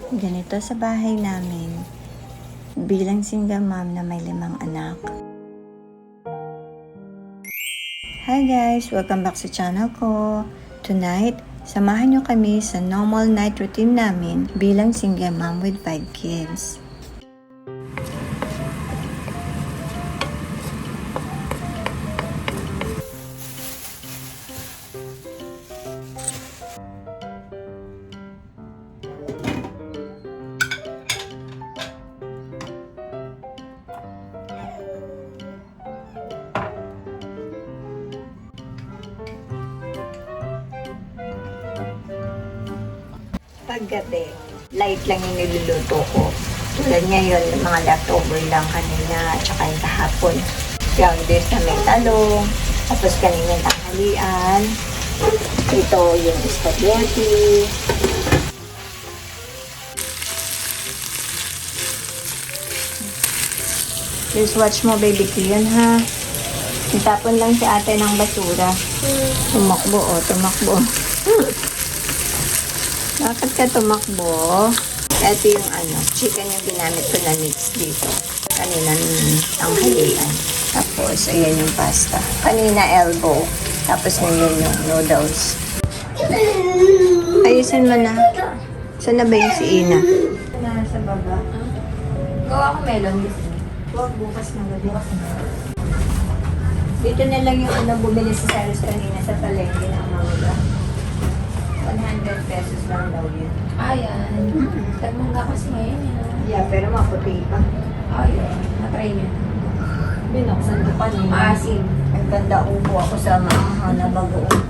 Ganito sa bahay namin, bilang single mom na may 5 anak. Hi guys! Welcome back sa channel ko. Tonight, samahan nyo kami sa normal night routine namin bilang single mom with 5 kids. Paggabi, light lang yung niluluto ko. Tulad ngayon, mga leftover lang kanina at saka yung kahapon. Ground beef na may talong, tapos kanina tanghalian. Ito yung spaghetti. Just watch mo baby ko yun ha. Itapon lang si ate ng basura. Tumakbo tumakbo. Bakit ka tumakbo? Ito yung chicken yung ginamit ko na mix dito. Kanina tanghalian. Tapos, ayan yung pasta. Kanina elbow. Tapos ngayon yung noodles. Ayusin mo na. Saan na ba yung si Ina? Nasa baba. Gawa ko melon. Huwag bukas na gabi. Dito na lang yung bumili sa Saros kanina sa palengke ng mangga. 100 pesos lang daw yun. Ayan. Tagmangga kasi ngayon yun. Yeah, pero maputi pa. Ayan. Natry niyo. Binuksan ko pa niya. Maasim. Ang ganda upo ako sa mga na bagoong.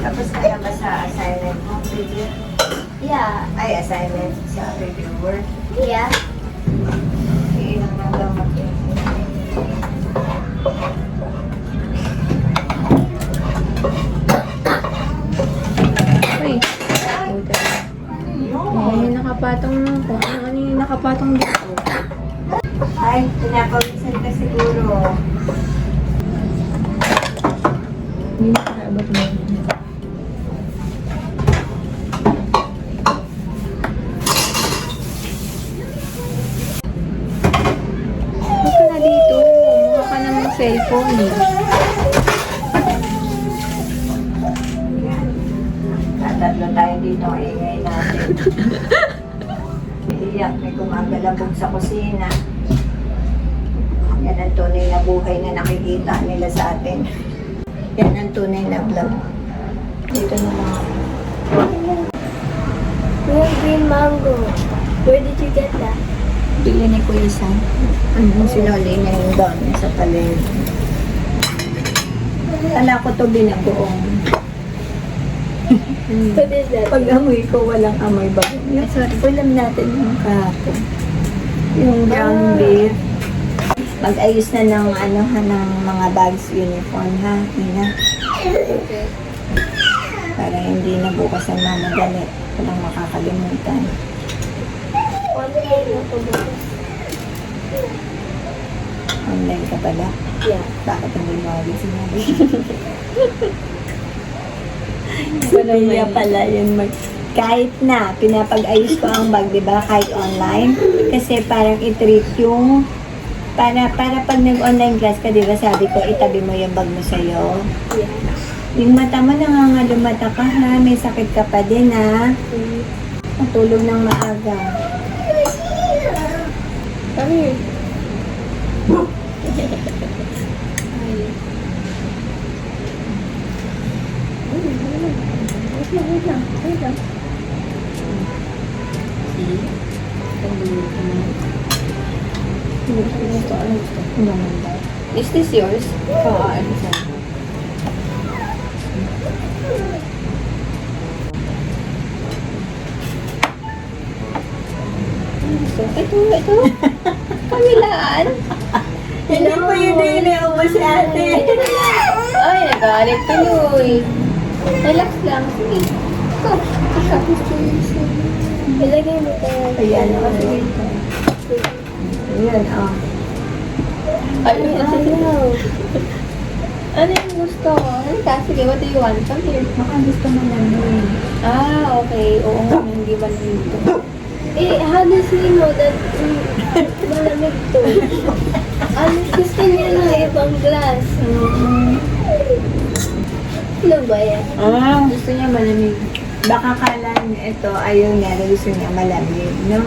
Tapos kaya ba sa assignment mo, review? Yeah. Ay, assignment sa reviewer. Yeah. Iilang na gamot yun. Uy. Ay, nakapatong kung ano yung nakapatong dito. Ay, pinapawisan ka siguro. Hindi nakaabot mo. Huwag ka na dito. Mukha ka na ng cellphone eh. Tatatlo tayo dito ang ingay natin. Iiyak, may gumagalabog sa kusina. Yan ang tunay na buhay na nakikita nila sa atin. Yan ang tunay na vlog. Dito na mga... Real green mango. Where did you get that? Bili ni Kuya Sam. Anong sinuli niya yung doon sa palengke. Kala ko to binagoong. What is that? Pag amoy ko, walang amoy ba? Sorry, ulam natin yung kahapon. Yung ground beef. Mag-ayos na ng ng mga bags uniform ha, Ina. Okay. Para hindi na bukas ang mamadali. Walang makakalimutan. Online na to bukas. Online ka pala. Yeah. Bakit hindi mo agad sinabi? Walang Kaya pala yun kahit na pinapag-ayos ko ang bag, di ba? Kahit online. Kasi parang i-treat yung para pag nag-online class ka, di ba? Sabi ko, itabi mo yung bag mo sa'yo. Yeah. Yung mata mo nangangalumata ka ha. May sakit ka pa din ha. Matulog ng maaga. Come here. Wait lang. Is this yours? Oo, ano siya? Ito. Kamilaan. Hindi po yun na yun si ate. Ay, nagalit tuloy. Relax lang. Sige. Go. Ilagay mo tayo. Ayan, kasi Ayan, oh. Ay, Ayaw. Ano yung gusto ko? Halika, sige, what do you want? Come here. Baka gusto mo lang Okay. Oo nga, hindi ba nandito? How does he know that malamig to? Gusto niya ng ibang glass. Ano ba yan? Gusto niya malamig. Baka kala niya ito, ayaw niya, gusto niya malamig, no?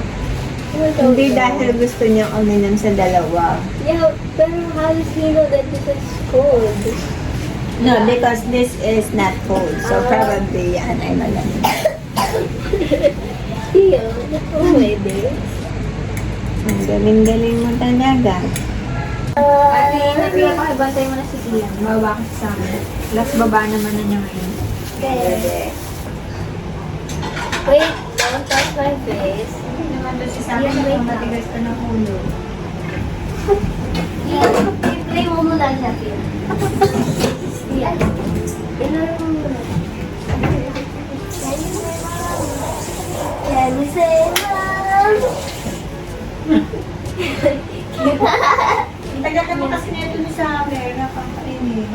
Hindi dahil gusto niya uminom sa dalawa. Yeah, pero how does he know that this is cold? No, because this is not cold. So probably yan ay malamig. Yeah, pwede. Ang galing-galing mo talaga. Ate, nabigyan ko, ibantay mo na si Ian. Mababa kasi sa amin. Last baba naman na niya ngayon. Okay. Wait, don't touch my face. Hindi naman to si Ian, wait lang. matigas ka ng ulo. Ian, i-play mo muna siya, Ian. Ian, ilaro mo muna. Can you say mom? Tagal naman kasi nito ni Summer, nakakainin.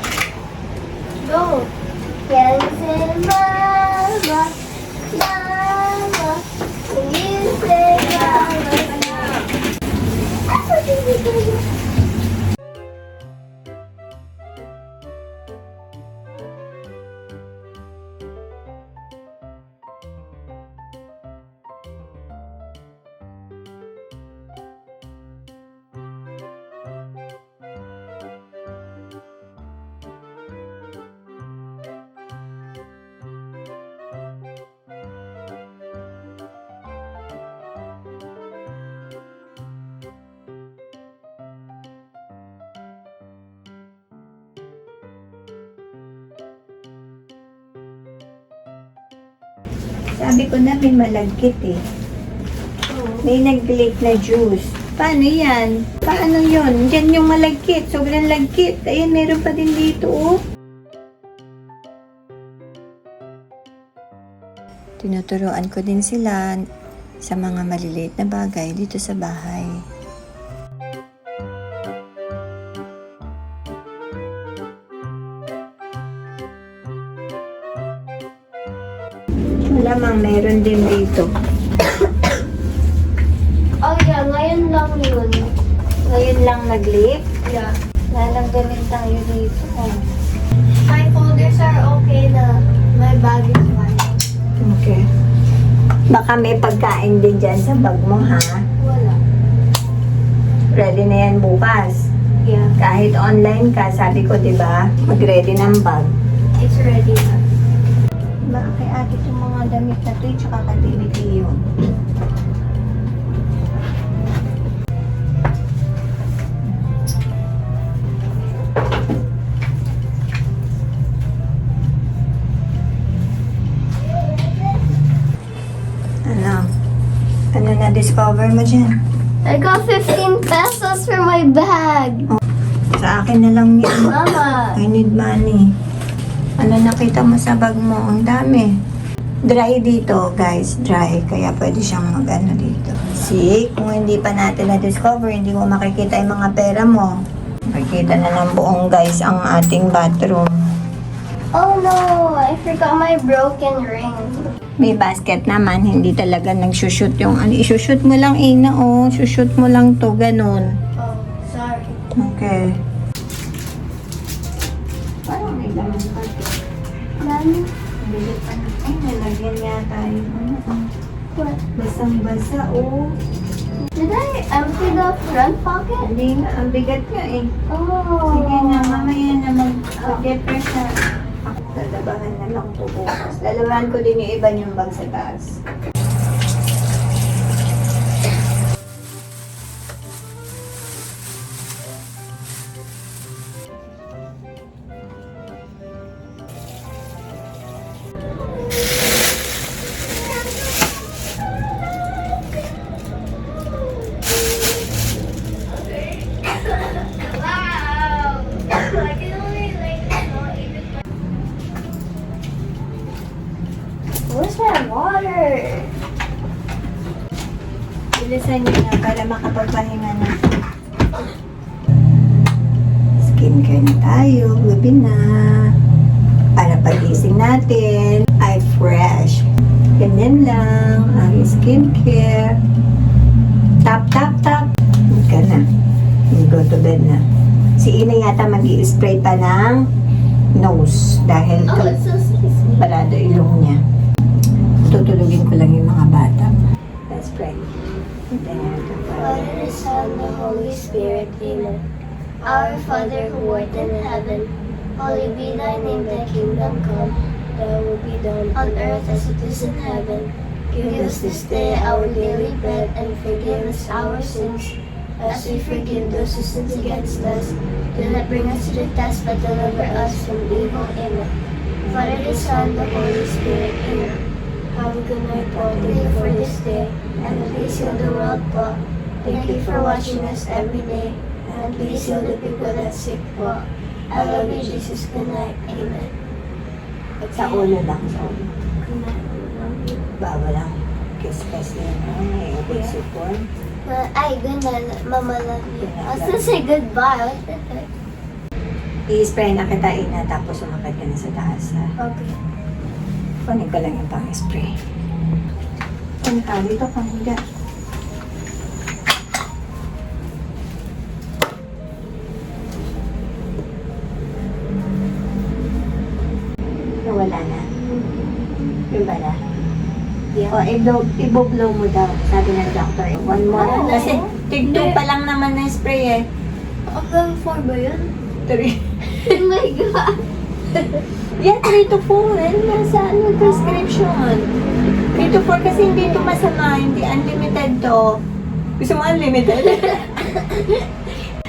Go. Can you say mama? Mama. Can you say mama? Sabi ko na may malagkit eh. May nag-leak na juice. Paano yan? Paano yun? Diyan yung malagkit. Sobrang lagkit. Ayan, meron pa din dito oh. Tinuturuan ko din sila sa mga maliliit na bagay dito sa bahay. Malamang meron din dito. Oh yeah, ngayon lang yun. Ngayon lang nag-leak. Yeah. Lalanggamin tayo dito. My folders are okay na. My bag is fine. Okay. Baka may pagkain din dyan sa bag mo, ha? Wala. Ready na yan bukas. Yeah. Kahit online ka, sabi ko, di ba? Mag-ready ng bag. It's ready na. Baka kay ate itong mga damit na to, tsaka kay baby Tio. Ano? Ano na-discover mo dyan? I got 15 pesos for my bag. Sa akin na lang yan. Mama. I need money. Ano nakita mo sa bag mo? Ang dami. Dry dito, guys. Dry. Kaya pwede siyang mag-ano dito. See? Kung hindi pa natin na-discover, hindi mo makikita yung mga pera mo. Makikita na ng buong guys ang ating bathroom. Oh no, I forgot my broken ring. May basket naman, hindi talaga nag-shoot yung ano. I-shoot mo lang, Ina, oh. Shoot mo lang to, ganun. Oh, sorry. Okay. Parang may laman pa to. Nani? Bilit pa na. Ay, nalagyan yata yung ano. What? Basang-basa, oh. Did I empty the front pocket? Hindi nga, ang bigat nga eh. Oh. Sige na, mamaya na mag-get fresh na. Lalabahan na lang po bukas. Lalabahan ko din yung iba niyong bag sa taas. Wow. I can only not even. Where's my water? Bilisan niyo na para makapagpahinga na. mag-skincare na tayo, gabi na. Para pagising natin ay fresh. Ganyan lang ang skincare. Tap, tap, tap. Huwag ka na. Go to bed na. Si Ina yata mag-i-spray pa ng nose dahil Oh, it's so spicy. barado ilong niya. Tutulugin ko lang yung mga bata. Let's pray. Father, Son, the Holy Spirit, Amen. Our Father who art in heaven, holy be thy name, thy kingdom come, thy will be done on earth as it is in heaven. Give us this day our daily bread, and forgive us our sins, as we forgive those who sin against us. Do not bring us to the test, but deliver us from evil. Amen. Father, the Son, the Holy Spirit, Amen. Have a good night, po. Thank you for this day, and please heal the world, po. Thank you for watching us every day, and please heal the people that's sick, po. I love you, Jesus. Good night. Amen. Sa ulo lang, sa ulo. Good night. Love you. Bawal lang. Kiss-kiss yan. May ubod sipon. Ay, good night. Mama, love you. I was gonna say goodbye. What the heck? I-spray na kita, Ina, tapos umakit ka na sa taas, ha? Okay. Kunin ko lang yung pang-spray. Kunin ka dito, pang-higa. Nawala na. Yung bala. Yeah. O, i-blow mo daw, sabi ng doctor. One more. Oh, Kasi tig 2 pa lang naman na spray eh. Hanggang 4 ba yun? 3. Oh my God. Yeah, 3 to 4. Ano nasa prescription? 3 to 4 kasi hindi ito masama. Hindi unlimited to. Gusto mo unlimited?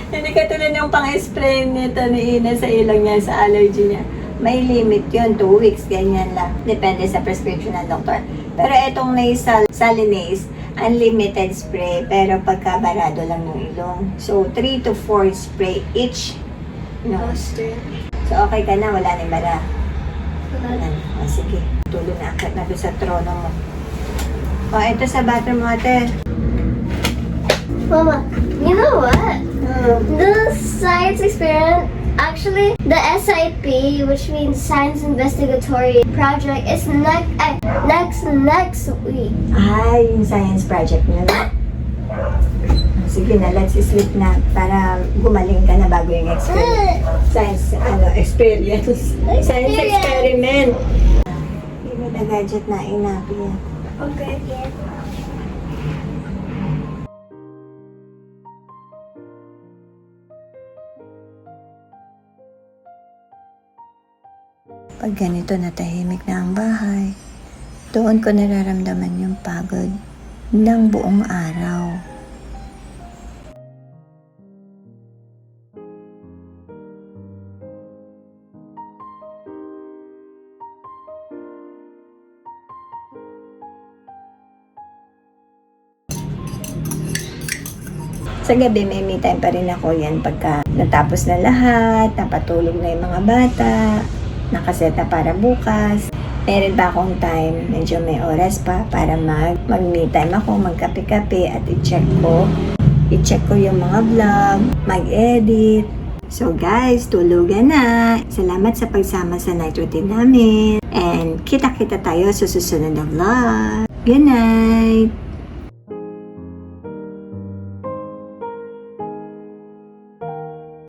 Hindi ka tulad yung pang-spray nito ni Ina sa ilong niya, sa allergy niya. May limit yun, 2 weeks, ganyan lang. Depende sa prescription ng doktor. Pero itong nasal salinase, unlimited spray, pero pagkabarado lang ng ilong. So, 3 to 4 spray each nose. So, okay ka na, wala nang bara. O, sige, tuloy na, akit na doon sa trono mo. O, ito sa bathroom mo, ate. Mama, you know what? The science experiment, actually, the SIP, which means Science Investigatory Project, is next week. Ay, yung science project niyo. Sige na, let's sleep na para gumaling ka na bago yung science experience. Science experiment. Hindi na gadget na inapi. Okay. Pag ganito na tahimik na ang bahay, doon ko nararamdaman yung pagod ng buong araw. Sa gabi, may me time pa rin ako yan pagka natapos na lahat, napatulog na yung mga bata, nakaset na para bukas. Meron pa akong time, medyo may oras pa para mag-me time ako, magkape-kape at i-check ko yung mga vlog, mag-edit. So guys, tulugan na. Salamat sa pagsama sa night routine namin. And kita-kita tayo sa susunod na vlog. Good night!